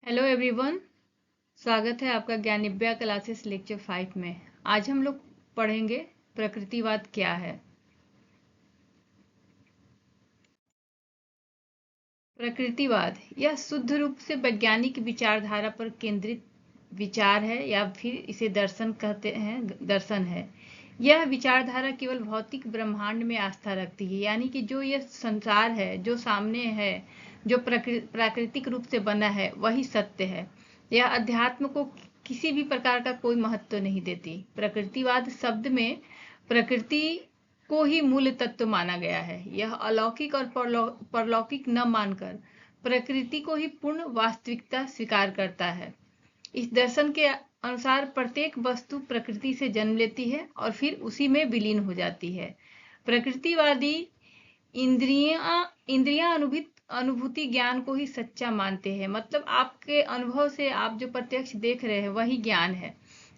Hello everyone. स्वागत है आपका ज्ञानिव्या क्लासेस लेक्चर 5 में। आज हम लोग पढ़ेंगे प्रकृतिवाद क्या है। प्रकृतिवाद यह शुद्ध रूप से वैज्ञानिक विचारधारा पर केंद्रित विचार है या फिर इसे दर्शन कहते हैं। दर्शन है। यह विचारधारा केवल भौतिक ब्रह्मांड में आस्था रखती है, यानी कि जो यह संसार है, जो सामने है, जो प्राकृतिक रूप से बना है, वही सत्य है। यह अध्यात्म को किसी भी प्रकार का कोई महत्व नहीं देती। प्रकृतिवाद शब्द में प्रकृति को ही मूल तत्व माना गया है। यह अलौकिक और परलौकिक न मानकर प्रकृति को ही पूर्ण वास्तविकता स्वीकार करता है। इस दर्शन के अनुसार प्रत्येक वस्तु प्रकृति से जन्म लेती है और फिर उसी में विलीन हो जाती है। प्रकृतिवादी इंद्रियां अनुभूति ज्ञान को ही सच्चा मानते हैं। मतलब आपके अनुभव से आप जो प्रत्यक्ष देख रहे हैं वही ज्ञान है,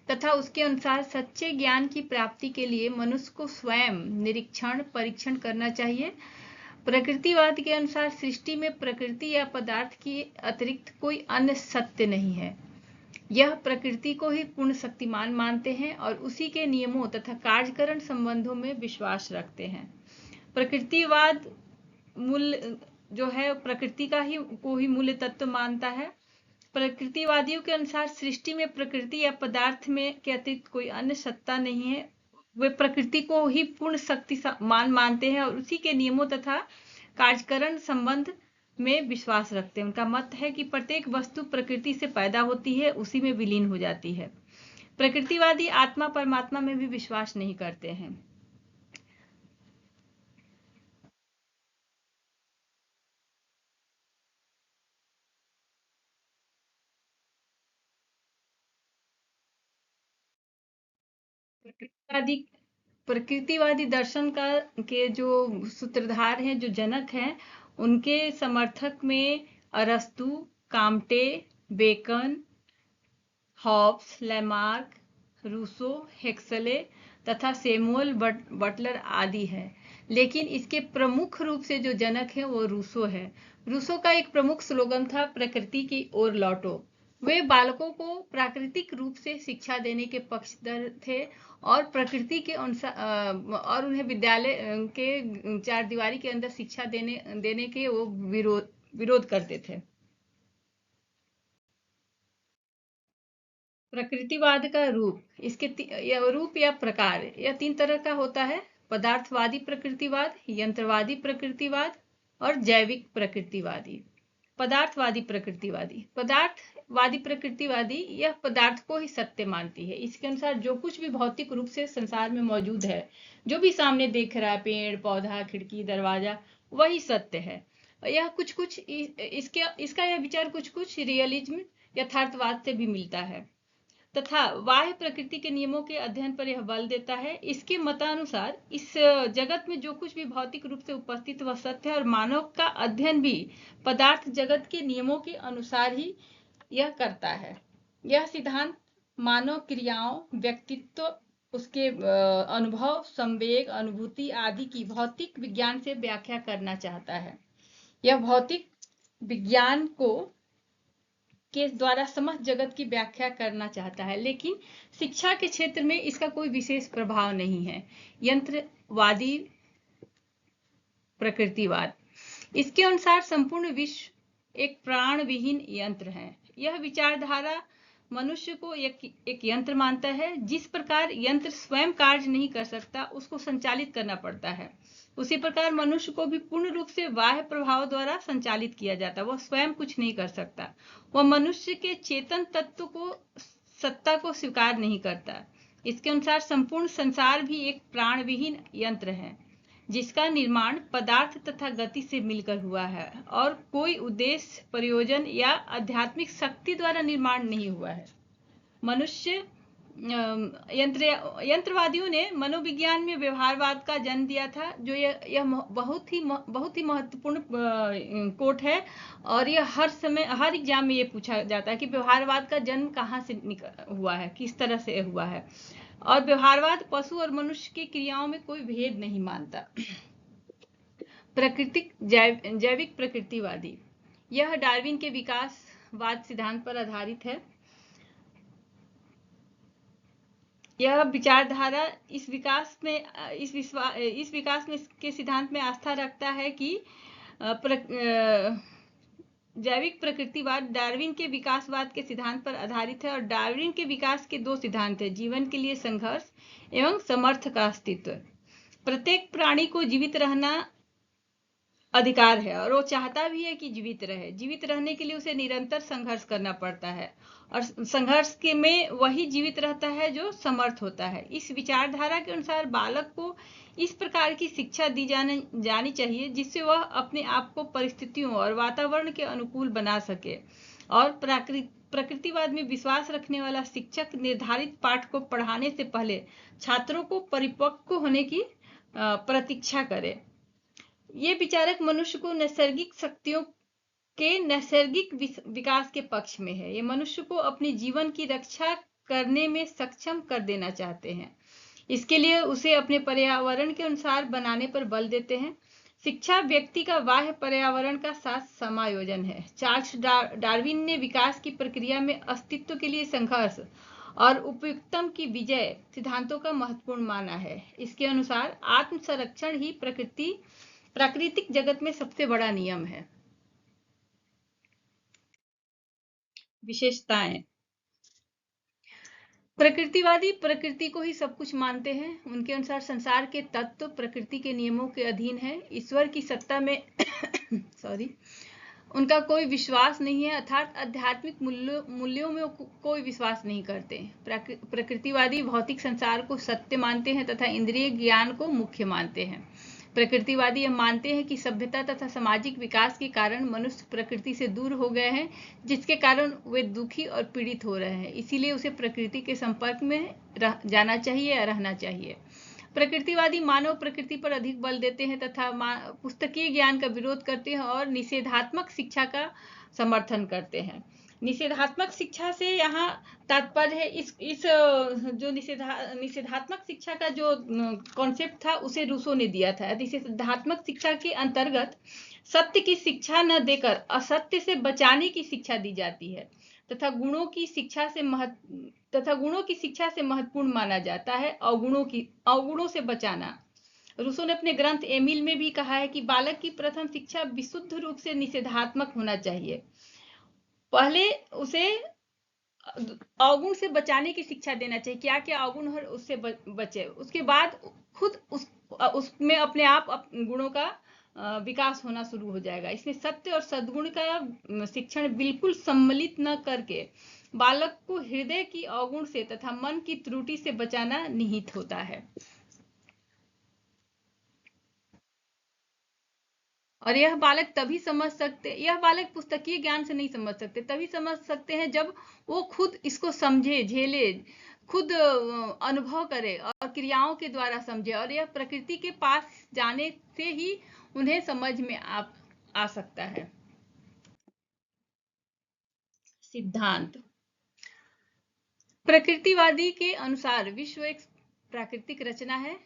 तथा उसके अनुसार सच्चे ज्ञान की प्राप्ति के लिए मनुष्य को स्वयं निरीक्षण परीक्षण करना चाहिए। प्रकृतिवाद के अनुसार सृष्टि में प्रकृति या पदार्थ की अतिरिक्त कोई अन्य सत्य नहीं है। यह प्रकृति को ही पूर्ण शक्तिमान मानते हैं और उसी के नियमों तथा कार्यकरण संबंधों में विश्वास रखते हैं। प्रकृतिवाद मूल जो है प्रकृति को ही मूल तत्व मानता है। प्रकृतिवादियों के अनुसार सृष्टि में प्रकृति या पदार्थ में के अतिरिक्त कोई अन्य सत्ता नहीं है। वे प्रकृति को ही पूर्ण शक्ति मानते हैं और उसी के नियमों तथा कार्यकरण संबंध में विश्वास रखते हैं। उनका मत है कि प्रत्येक वस्तु प्रकृति से पैदा होती है, उसी में विलीन हो जाती है। प्रकृतिवादी आत्मा परमात्मा में भी विश्वास नहीं करते हैं। प्रकृतिवादी दर्शन के जो सूत्रधार हैं, जो जनक हैं, उनके समर्थक में अरस्तु, Comte, Bacon, Hobbes, Lamarck, Rousseau, Huxley तथा सैमुअल बटलर आदि हैं। लेकिन इसके प्रमुख रूप से जो जनक है वो रूसो है। रूसो का एक प्रमुख स्लोगन था, प्रकृति की ओर लौटो। वे बालकों को प्राकृतिक रूप से शिक्षा देने के पक्षधर थे और प्रकृति के अनुसार और उन्हें विद्यालय के चार दीवारी के अंदर शिक्षा देने के वो विरोध करते थे। प्रकृतिवाद का रूप, इसके रूप या प्रकार यह तीन तरह का होता है। पदार्थवादी प्रकृतिवाद, यंत्रवादी प्रकृतिवाद और जैविक प्रकृतिवादी। पदार्थवादी प्रकृतिवादी यह पदार्थ को ही सत्य मानती है। इसके अनुसार जो कुछ भी भौतिक रूप से संसार में मौजूद है, जो भी सामने देख रहा है, पेड़ पौधा खिड़की दरवाजा, वही सत्य है। यह कुछ इसका यह विचार कुछ रियलिज्म यथार्थवाद से भी मिलता है तथा बाह्य प्रकृति के नियमों के अध्ययन पर यह बल देता है। इसके मतानुसार इस जगत में जो कुछ भी भौतिक रूप से उपस्थित वह सत्य है और मानव का अध्ययन भी पदार्थ जगत के नियमों के अनुसार ही यह करता है। यह सिद्धांत मानव क्रियाओं, व्यक्तित्व, उसके अनुभव, संवेग, अनुभूति आदि की भौतिक विज्ञान से व्याख्या करना चाहता है। यह भौतिक विज्ञान के द्वारा समस्त जगत की व्याख्या करना चाहता है, लेकिन शिक्षा के क्षेत्र में इसका कोई विशेष प्रभाव नहीं है। यंत्रवादी प्रकृतिवाद, इसके अनुसार संपूर्ण विश्व एक प्राण विहीन यंत्र है। यह विचारधारा मनुष्य को एक यंत्र मानता है। जिस प्रकार यंत्र स्वयं कार्य नहीं कर सकता, उसको संचालित करना पड़ता है, उसी प्रकार मनुष्य को भी पूर्ण रूप से बाह्य प्रभाव द्वारा संचालित किया जाता है। वह स्वयं कुछ नहीं कर सकता। वह मनुष्य के चेतन तत्व को सत्ता को स्वीकार नहीं करता। इसके अनुसार संपूर्ण संसार भी एक प्राणविहीन यंत्र है, जिसका निर्माण पदार्थ तथा गति से मिलकर हुआ है और कोई उद्देश्य, प्रयोजन या आध्यात्मिक शक्ति द्वारा निर्माण नहीं हुआ है। मनुष्य यंत्रवादियों ने मनोविज्ञान में व्यवहारवाद का जन्म दिया था, जो यह बहुत ही महत्वपूर्ण कोट है और यह हर एग्जाम में ये पूछा जाता है कि व्यवहारवाद का जन्म कहाँ से हुआ है, किस तरह से हुआ है। और व्यवहारवाद पशु और मनुष्य की क्रियाओं में कोई भेद नहीं मानता। जैविक प्रकृतिवादी, यह डार्विन के विकास वाद सिद्धांत पर आधारित है। यह विचारधारा इस विकास में के सिद्धांत में आस्था रखता है कि जैविक प्रकृतिवाद डार्विन के विकासवाद के सिद्धांत पर आधारित है और डार्विन के विकास के दो सिद्धांत हैं, जीवन के लिए संघर्ष एवं समर्थ का अस्तित्व। प्रत्येक प्राणी को जीवित रहना अधिकार है और वो चाहता भी है कि जीवित रहे। जीवित रहने के लिए उसे निरंतर संघर्ष करना पड़ता है और संघर्ष के में वही जीवित रहता है जो समर्थ होता है। इस विचारधारा के अनुसार बालक को इस प्रकार की शिक्षा दी जानी चाहिए जिससे वह अपने आप को परिस्थितियों और वातावरण के अनुकूल बना सके। और प्रकृतिवाद में विश्वास रखने वाला शिक्षक निर्धारित पाठ को पढ़ाने से पहले छात्रों को परिपक्व होने की प्रतीक्षा करे। ये विचारक मनुष्य को नैसर्गिक शक्तियों के नैसर्गिक विकास के पक्ष में है। ये मनुष्य को अपने जीवन की रक्षा करने में सक्षम कर देना चाहते हैं। इसके लिए उसे अपने पर्यावरण के अनुसार बनाने पर बल देते हैं। शिक्षा व्यक्ति का बाह्य पर्यावरण का साथ समायोजन है। चार्ल्स डार्विन ने विकास की प्रक्रिया में अस्तित्व के लिए संघर्ष और उपयुक्तम की विजय सिद्धांतों का महत्वपूर्ण माना है। इसके अनुसार आत्म संरक्षण ही प्राकृतिक जगत में सबसे बड़ा नियम है। विशेषताएं। प्रकृतिवादी प्रकृति को ही सब कुछ मानते हैं। उनके अनुसार संसार के तत्व प्रकृति के नियमों के अधीन है। ईश्वर की सत्ता में उनका कोई विश्वास नहीं है, अर्थात आध्यात्मिक मूल्यों में कोई विश्वास नहीं करते। प्रकृतिवादी भौतिक संसार को सत्य मानते हैं तथा इंद्रिय ज्ञान को मुख्य मानते हैं। प्रकृतिवादी यह मानते हैं कि सभ्यता तथा सामाजिक विकास के कारण मनुष्य प्रकृति से दूर हो गए हैं, जिसके कारण वे दुखी और पीड़ित हो रहे हैं। इसीलिए उसे प्रकृति के संपर्क में जाना चाहिए या रहना चाहिए। प्रकृतिवादी मानव प्रकृति पर अधिक बल देते हैं तथा पुस्तकीय ज्ञान का विरोध करते हैं और निषेधात्मक शिक्षा का समर्थन करते हैं। निषेधात्मक शिक्षा से यहाँ तात्पर्य है इस जो निषेधात्मक शिक्षा का जो कॉन्सेप्ट था उसे रूसो ने दिया था। निषेधात्मक शिक्षा के अंतर्गत सत्य की शिक्षा न देकर असत्य से बचाने की शिक्षा दी जाती है तथा गुणों की शिक्षा से महत्वपूर्ण माना जाता है अवगुणों से बचाना। रूसो ने अपने ग्रंथ एमिल में भी कहा है कि बालक की प्रथम शिक्षा विशुद्ध रूप से निषेधात्मक होना चाहिए। पहले उसे अवगुण से बचाने की शिक्षा देना चाहिए, क्या क्या अवगुण है उससे बचे। उसके बाद खुद उसमें अपने आप गुणों का विकास होना शुरू हो जाएगा। इसमें सत्य और सद्गुण का शिक्षण बिल्कुल सम्मिलित न करके बालक को हृदय की अवगुण से तथा मन की त्रुटि से बचाना निहित होता है। और यह बालक पुस्तकीय ज्ञान से नहीं समझ सकते, तभी समझ सकते हैं जब वो खुद इसको समझे, झेले, खुद अनुभव करे और क्रियाओं के द्वारा समझे। और यह प्रकृति के पास जाने से ही उन्हें समझ में आ सकता है। सिद्धांत। प्रकृतिवादी के अनुसार विश्व एक प्राकृतिक रचना है।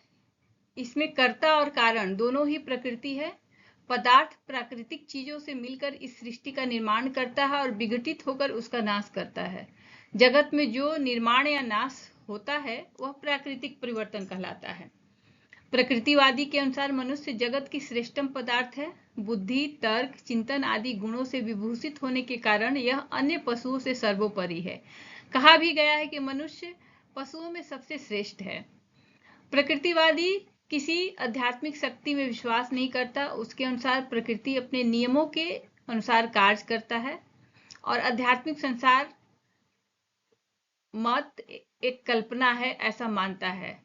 इसमें कर्ता और कारण दोनों ही प्रकृति है। पदार्थ प्राकृतिक चीजों से मिलकर इस सृष्टि का निर्माण करता है और विघटित होकर उसका नाश करता है। जगत में जो निर्माण या नाश होता है वह प्राकृतिक परिवर्तन कहलाता है। प्रकृतिवादी के अनुसार मनुष्य जगत की श्रेष्ठतम पदार्थ है। बुद्धि, तर्क, चिंतन आदि गुणों से विभूषित होने के कारण यह अन्य पशुओं से सर्वोपरि है। कहा भी गया है कि मनुष्य पशुओं में सबसे श्रेष्ठ है। प्रकृतिवादी किसी आध्यात्मिक शक्ति में विश्वास नहीं करता। उसके अनुसार प्रकृति अपने नियमों के अनुसार कार्य करता है और आध्यात्मिक संसार मत एक कल्पना है ऐसा मानता है।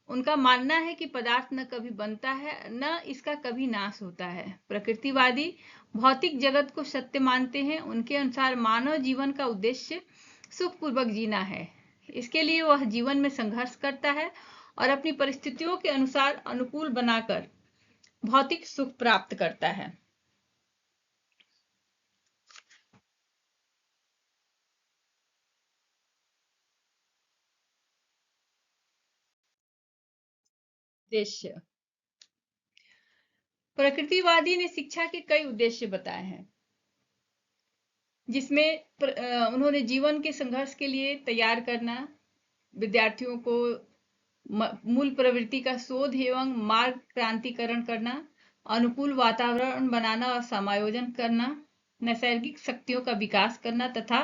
उनका मानना है कि पदार्थ न कभी बनता है न इसका कभी नाश होता है। प्रकृतिवादी भौतिक जगत को सत्य मानते हैं। उनके अनुसार मानव जीवन का उद्देश्य सुखपूर्वक जीना है। इसके लिए वह जीवन में संघर्ष करता है और अपनी परिस्थितियों के अनुसार अनुकूल बनाकर भौतिक सुख प्राप्त करता है। उद्देश्य। प्रकृतिवादी ने शिक्षा के कई उद्देश्य बताए हैं। जिसमें उन्होंने जीवन के संघर्ष के लिए तैयार करना, विद्यार्थियों को मूल प्रवृत्ति का शोध एवं मार्ग क्रांतिकरण करना, अनुकूल वातावरण बनाना और समायोजन करना, नैसर्गिक शक्तियों का विकास करना तथा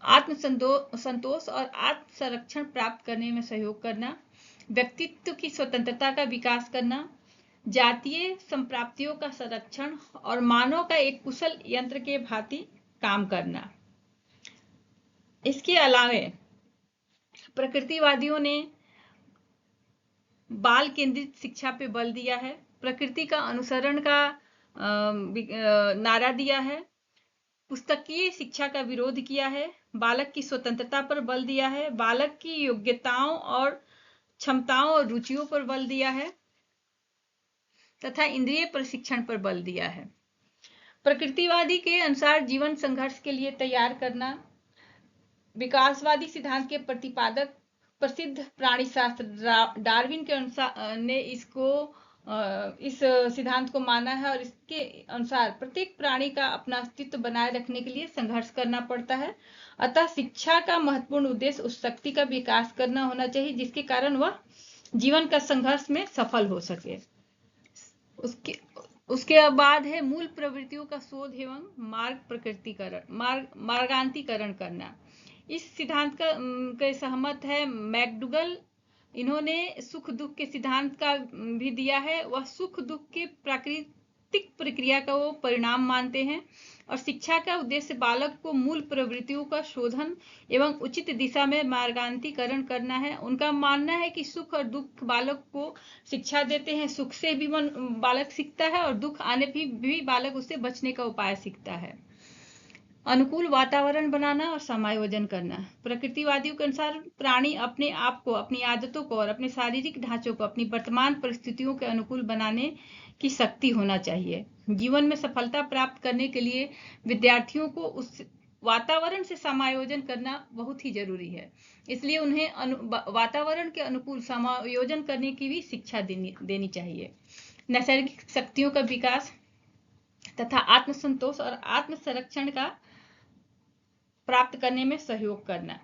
आत्म संतोष और आत्म संरक्षण प्राप्त करने में सहयोग करना, व्यक्तित्व की स्वतंत्रता का विकास करना, जातीय संप्राप्तियों का संरक्षण और मानव का एक कुशल यंत्र के भांति काम करना। इसके अलावे प्रकृतिवादियों ने बाल केंद्रित शिक्षा पे बल दिया है, प्रकृति का अनुसरण का नारा दिया है, पुस्तकीय शिक्षा का विरोध किया है, बालक की स्वतंत्रता पर बल दिया है, बालक की योग्यताओं और क्षमताओं और रुचियों पर बल दिया है तथा इंद्रिय प्रशिक्षण पर बल दिया है। प्रकृतिवादी के अनुसार जीवन संघर्ष के लिए तैयार करना, विकासवादी सिद्धांत के प्रतिपादक प्रसिद्ध प्राणीशास्त्र डार्विन के अनुसार ने इस सिद्धांत को माना है और इसके अनुसार प्रत्येक प्राणी का अपना अस्तित्व बनाए रखने के लिए संघर्ष करना पड़ता है। अतः शिक्षा का महत्वपूर्ण उद्देश्य उस शक्ति का विकास करना होना चाहिए जिसके कारण वह जीवन का संघर्ष में सफल हो सके। उसके बाद है मूल प्रवृत्तियों का शोध एवं मार्गांतीकरण करना। इस सिद्धांत के सहमत है मैकडूगल। इन्होंने सुख दुख के सिद्धांत का भी दिया है। वह सुख दुख के प्राकृतिक प्रक्रिया का वो परिणाम मानते हैं और शिक्षा का उद्देश्य बालक को मूल प्रवृत्तियों का शोधन एवं उचित दिशा में मार्गांतीकरण करना है। उनका मानना है कि सुख और दुख बालक को शिक्षा देते हैं। सुख से भी बालक सीखता है और दुख आने भी बालक उससे बचने का उपाय सीखता है। अनुकूल वातावरण बनाना और समायोजन करना। प्रकृतिवादियों के अनुसार प्राणी अपने आप को, अपनी आदतों को और अपने शारीरिक ढांचों को अपनी वर्तमान परिस्थितियों के अनुकूल बनाने की शक्ति होना चाहिए। जीवन में सफलता प्राप्त करने के लिए विद्यार्थियों को उस वातावरण से समायोजन करना बहुत ही जरूरी है। इसलिए उन्हें वातावरण के अनुकूल समायोजन करने की भी शिक्षा देनी चाहिए। नैसर्गिक शक्तियों का विकास तथा आत्मसंतोष और आत्म संरक्षण का प्राप्त करने में सहयोग करना।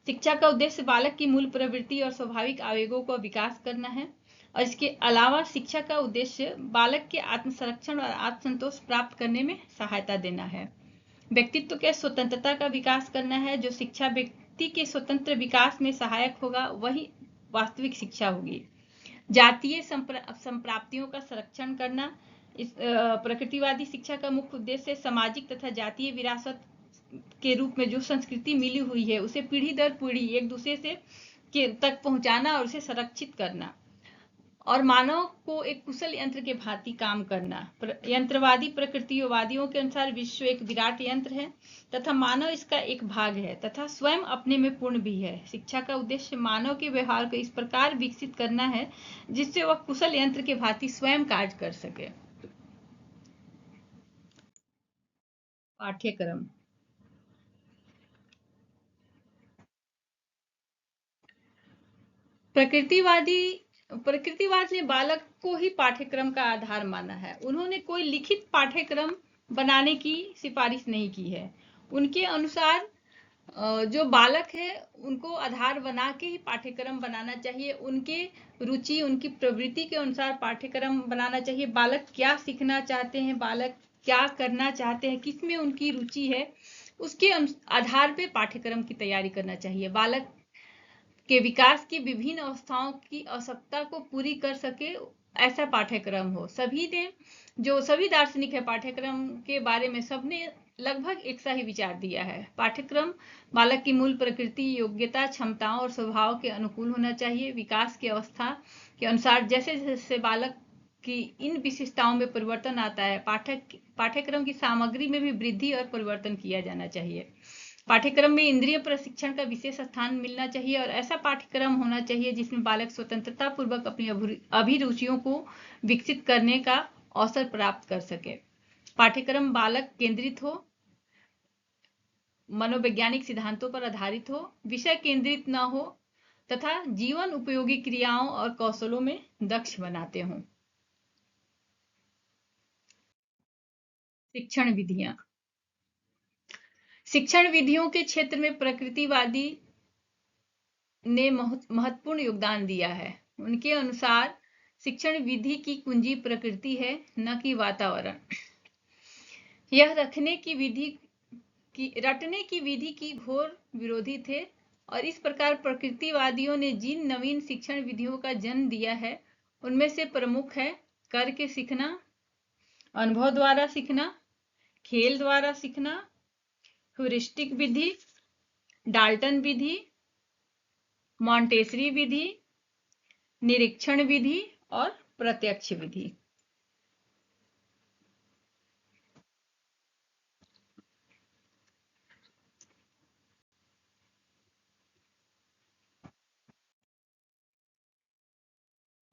शिक्षा का उद्देश्य बालक की मूल प्रवृत्ति और स्वाभाविक आवेगों का विकास करना है और इसके अलावा शिक्षा का उद्देश्य बालक के आत्म संरक्षण और आत्मसंतोष प्राप्त करने में सहायता देना है। व्यक्तित्व के स्वतंत्रता का विकास करना है। जो शिक्षा व्यक्ति के स्वतंत्र विकास में सहायक होगा वही वास्तविक शिक्षा होगी। जातीय संप्राप्तियों का संरक्षण करना। इस प्रकृतिवादी शिक्षा का मुख्य उद्देश्य सामाजिक तथा जातीय विरासत के रूप में जो संस्कृति मिली हुई है उसे पीढ़ी दर पीढ़ी एक दूसरे से तक पहुंचाना और उसे संरक्षित करना और मानव को एक कुशल यंत्र के भांति काम करना। यंत्रवादी प्रकृतिवादियों के अनुसार विश्व एक विराट यंत्र है तथा मानव इसका एक भाग है तथा स्वयं अपने में पूर्ण भी है। शिक्षा का उद्देश्य मानव के व्यवहार को इस प्रकार विकसित करना है जिससे वह कुशल यंत्र के भांति स्वयं कार्य कर सके। पाठ्यक्रम। प्रकृतिवाद ने बालक को ही पाठ्यक्रम का आधार माना है। उन्होंने कोई लिखित पाठ्यक्रम बनाने की सिफारिश नहीं की है। उनके अनुसार जो बालक है उनको आधार बना के ही पाठ्यक्रम बनाना चाहिए। उनके रुचि, उनकी प्रवृत्ति के अनुसार पाठ्यक्रम बनाना चाहिए। बालक क्या सीखना चाहते हैं, बालक क्या करना चाहते हैं, किसमें उनकी रुचि है, उसके आधार पे पाठ्यक्रम की तैयारी करना चाहिए। बालक के विकास की विभिन्न अवस्थाओं की आवश्यकता को पूरी कर सके ऐसा पाठ्यक्रम हो। सभी दार्शनिक है पाठ्यक्रम के बारे में सबने लगभग एक सा ही विचार दिया है। पाठ्यक्रम बालक की मूल प्रकृति, योग्यता, क्षमताओं और स्वभाव के अनुकूल होना चाहिए। विकास की अवस्था के अनुसार जैसे जैसे बालक की इन विशेषताओं में परिवर्तन आता है पाठ्यक्रम की सामग्री में भी वृद्धि और परिवर्तन किया जाना चाहिए। पाठ्यक्रम में इंद्रिय प्रशिक्षण का विशेष स्थान मिलना चाहिए और ऐसा पाठ्यक्रम होना चाहिए जिसमें बालक स्वतंत्रता पूर्वक अपनी अभिरुचियों को विकसित करने का अवसर प्राप्त कर सके। पाठ्यक्रम बालक केंद्रित हो, मनोवैज्ञानिक सिद्धांतों पर आधारित हो, विषय केंद्रित न हो तथा जीवन उपयोगी क्रियाओं और कौशलों में दक्ष बनाते हों। शिक्षण विधियां। शिक्षण विधियों के क्षेत्र में प्रकृतिवादी ने महत्वपूर्ण योगदान दिया है। उनके अनुसार शिक्षण विधि की कुंजी प्रकृति है, न कि वातावरण। यह रटने की विधि की घोर विरोधी थे और इस प्रकार प्रकृतिवादियों ने जिन नवीन शिक्षण विधियों का जन्म दिया है उनमें से प्रमुख है करके सीखना, अनुभव द्वारा सीखना, खेल द्वारा सीखना, ह्यूरिस्टिक विधि, डाल्टन विधि, मॉन्टेसरी विधि, निरीक्षण विधि और प्रत्यक्ष विधि।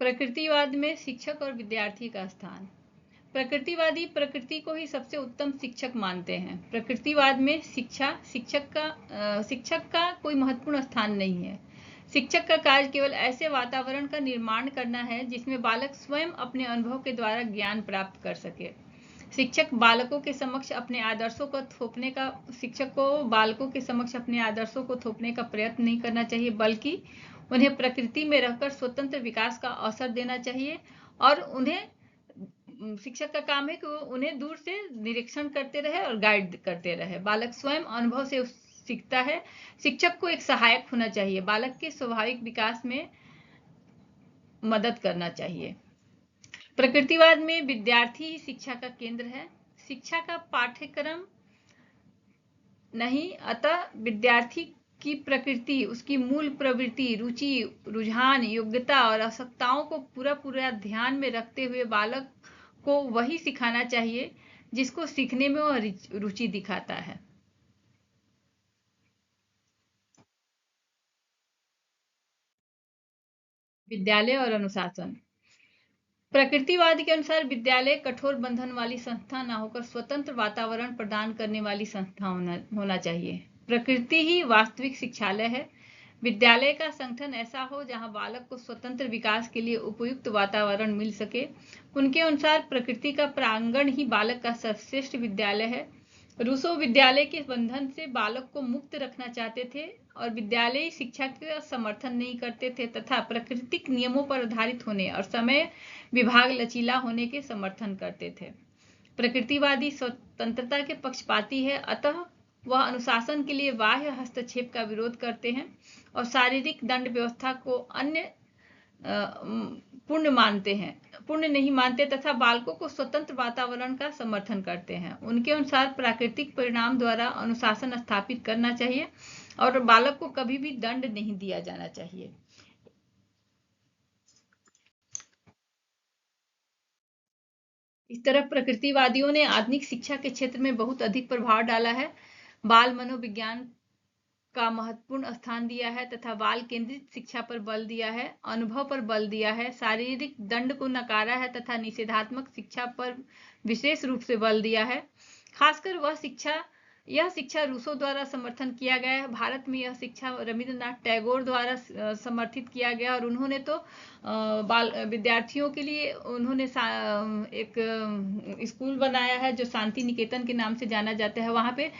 प्रकृतिवाद में शिक्षक और विद्यार्थी का स्थान। प्रकृतिवादी प्रकृति को ही सबसे उत्तम शिक्षक मानते हैं। प्रकृतिवाद में शिक्षक का कोई महत्वपूर्ण स्थान नहीं है। शिक्षक का कार्य केवल ऐसे वातावरण का निर्माण करना है जिसमें बालक स्वयं अपने अनुभव के द्वारा ज्ञान प्राप्त कर सके। शिक्षक को बालकों के समक्ष अपने आदर्शों को थोपने का प्रयत्न नहीं करना चाहिए, बल्कि उन्हें प्रकृति में रहकर स्वतंत्र विकास का अवसर देना चाहिए। और शिक्षक का काम है कि वो उन्हें दूर से निरीक्षण करते रहे और गाइड करते रहे। बालक स्वयं अनुभव से सीखता है। शिक्षक को एक सहायक होना चाहिए, बालक के स्वाभाविक विकास में मदद करना चाहिए। प्रकृतिवाद में विद्यार्थी ही शिक्षा का केंद्र है, शिक्षा का पाठ्यक्रम नहीं। अतः विद्यार्थी की प्रकृति, उसकी मूल प्रवृत्ति, रुचि, रुझान, योग्यता और आवश्यकताओं को पूरा ध्यान में रखते हुए बालक को वही सिखाना चाहिए जिसको सीखने में वह रुचि दिखाता है। विद्यालय और अनुशासन। प्रकृतिवाद के अनुसार विद्यालय कठोर बंधन वाली संस्था न होकर स्वतंत्र वातावरण प्रदान करने वाली संस्था होना चाहिए। प्रकृति ही वास्तविक शिक्षालय है। विद्यालय का संगठन ऐसा हो जहां बालक को स्वतंत्र विकास के लिए उपयुक्त वातावरण मिल सके। उनके अनुसार प्रकृति का प्रांगण ही बालक का सर्वश्रेष्ठ विद्यालय है। रूसो विद्यालय के बंधन से बालक को मुक्त रखना चाहते थे और विद्यालयी शिक्षा का समर्थन नहीं करते थे तथा प्राकृतिक नियमों पर आधारित होने और समय विभाग लचीला होने के समर्थन करते थे। प्रकृतिवादी स्वतंत्रता के पक्षपाती है, अतः वह अनुशासन के लिए बाह्य हस्तक्षेप का विरोध करते हैं और शारीरिक दंड व्यवस्था को अन्य पुण्य नहीं मानते तथा बालकों को स्वतंत्र वातावरण का समर्थन करते हैं। उनके अनुसार प्राकृतिक परिणाम द्वारा अनुशासन स्थापित करना चाहिए और बालक को कभी भी दंड नहीं दिया जाना चाहिए। इस तरह प्रकृतिवादियों ने आधुनिक शिक्षा के क्षेत्र में बहुत अधिक प्रभाव डाला है। बाल मनोविज्ञान का महत्वपूर्ण स्थान दिया है तथा बाल केंद्रित शिक्षा पर बल दिया है, अनुभव पर बल दिया है, शारीरिक दंड को नकारा है तथा निषेधात्मक शिक्षा पर विशेष रूप से बल दिया है। खासकर यह शिक्षा रूसो द्वारा समर्थन किया गया है। भारत में यह शिक्षा रविंद्रनाथ टैगोर द्वारा समर्थित किया गया और उन्होंने तो विद्यार्थियों के लिए उन्होंने एक स्कूल बनाया है जो शांति निकेतन के नाम से जाना जाता है। वहाँ पे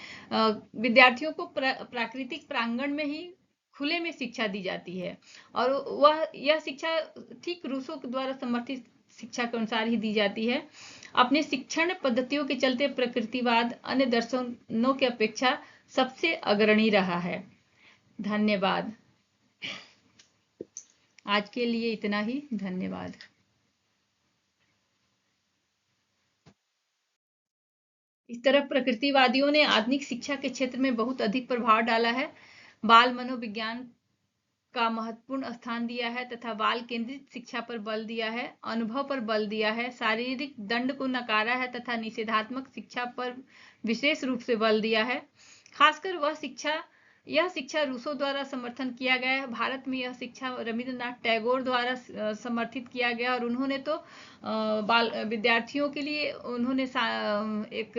विद्यार्थियों को प्राकृतिक प्रांगण में ही खुले में शिक्षा दी जाती है और यह शिक्षा ठीक रूसो द्वारा समर्थित शिक्षा के अनुसार ही दी जाती है। अपने शिक्षण पद्धतियों के चलते प्रकृतिवाद अन्य दर्शनों की अपेक्षा सबसे अग्रणी रहा है। धन्यवाद। आज के लिए इतना ही। धन्यवाद। इस तरह प्रकृतिवादियों ने आधुनिक शिक्षा के क्षेत्र में बहुत अधिक प्रभाव डाला है। बाल मनोविज्ञान का महत्वपूर्ण स्थान दिया है तथा बाल केंद्रित शिक्षा पर बल दिया है, अनुभव पर बल दिया है, शारीरिक दंड को नकारा है तथा निषेधात्मक शिक्षा पर विशेष रूप से बल दिया है। खासकर यह शिक्षा रूसो द्वारा समर्थन किया गया है। भारत में यह शिक्षा रविंद्रनाथ टैगोर द्वारा समर्थित किया गया और उन्होंने तो विद्यार्थियों के लिए उन्होंने एक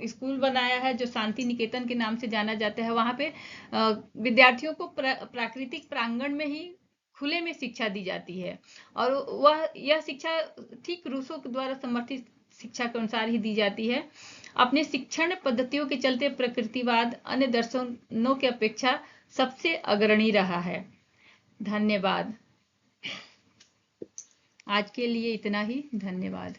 स्कूल बनाया है जो शांति निकेतन के नाम से जाना जाता है। वहाँ पे विद्यार्थियों को प्राकृतिक प्रांगण में ही खुले में शिक्षा दी जाती है और यह शिक्षा ठीक रूसो द्वारा समर्थित शिक्षा के अनुसार ही दी जाती है। अपने शिक्षण पद्धतियों के चलते प्रकृतिवाद अन्य दर्शनों की अपेक्षा सबसे अग्रणी रहा है। धन्यवाद। आज के लिए इतना ही। धन्यवाद।